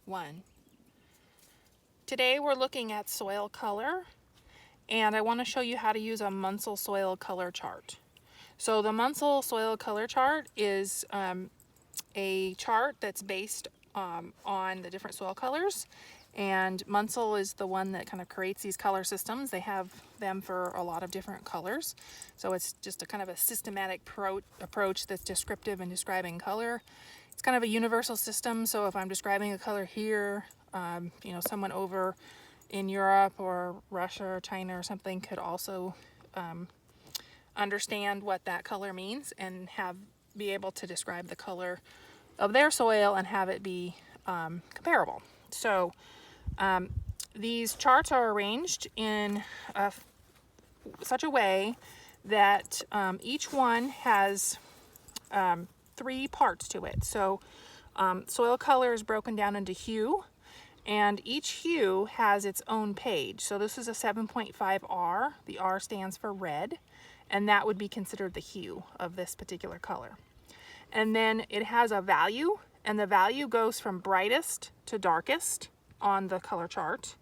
1. Today we're looking at soil color, and I want to show you how to use a Munsell soil color chart. So the Munsell soil color chart is a chart that's based on the different soil colors, and Munsell is the one that kind of creates these color systems. They have them for a lot of different colors, so it's just a kind of a systematic approach that's descriptive in describing color. It's kind of a universal system, so if I'm describing a color here, someone over in Europe or Russia or China or something could also understand what that color means and be able to describe the color of their soil and have it be comparable. So these charts are arranged in such a way that each one has 3 parts to it. So soil color is broken down into hue, and each hue has its own page. So this is a 7.5 R. The R stands for red, and that would be considered the hue of this particular color. And then it has a value, and the value goes from brightest to darkest on the color chart.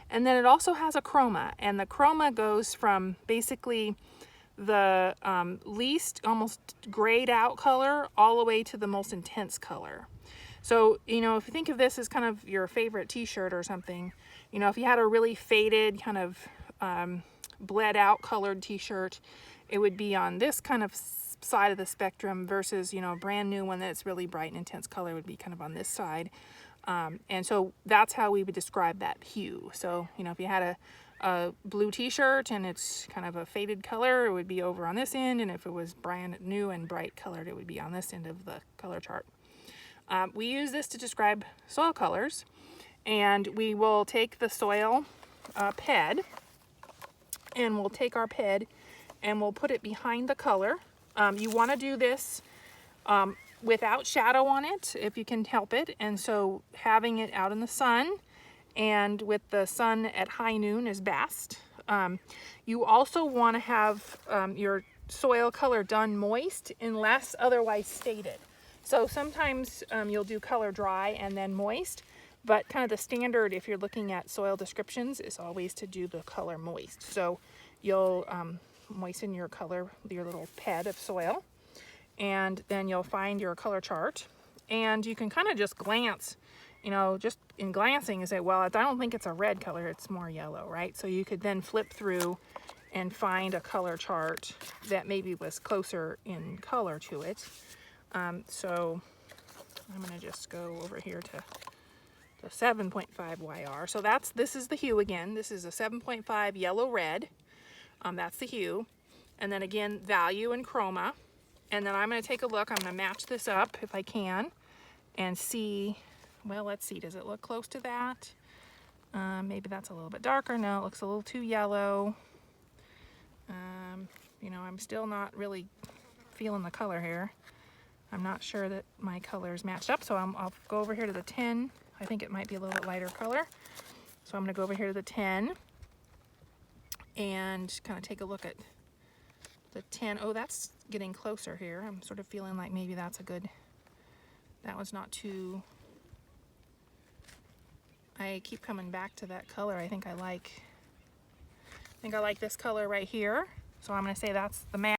And then it also has a chroma, and the chroma goes from basically the least almost grayed out color all the way to the most intense color. So, if you think of this as kind of your favorite t-shirt or something, if you had a really faded kind of bled out colored t-shirt, it would be on this kind of side of the spectrum versus, a brand new one that's really bright and intense color would be kind of on this side. And so that's how we would describe that hue. So, if you had a blue t-shirt and it's kind of a faded color, it would be over on this end, and if it was brand new and bright colored, it would be on this end of the color chart. We use this to describe soil colors, and we will take the soil ped, and we'll take our ped and we'll put it behind the color. You want to do this without shadow on it if you can help it, and so having it out in the sun and with the sun at high noon is best. You also want to have your soil color done moist unless otherwise stated. So sometimes you'll do color dry and then moist, but kind of the standard if you're looking at soil descriptions is always to do the color moist. So you'll moisten your color with your little ped of soil, and then you'll find your color chart, and you can kind of just glance, just in glancing and say, well, I don't think it's a red color, it's more yellow, right? So you could then flip through and find a color chart that maybe was closer in color to it. So I'm going to just go over here to the 7.5 YR. So this is the hue again. This is a 7.5 yellow-red. That's the hue. And then again, value and chroma. And then I'm going to take a look. I'm going to match this up if I can and see, well, let's see. Does it look close to that? Maybe that's a little bit darker. No, it looks a little too yellow. I'm still not really feeling the color here. I'm not sure that my colors matched up, so I'll go over here to the 10. I think it might be a little bit lighter color. So I'm going to go over here to the 10 and kind of take a look at the 10. Oh, that's getting closer here. I'm sort of feeling like maybe that's a good, that one's not too, I keep coming back to that color. I think I like this color right here. So I'm going to say that's the match.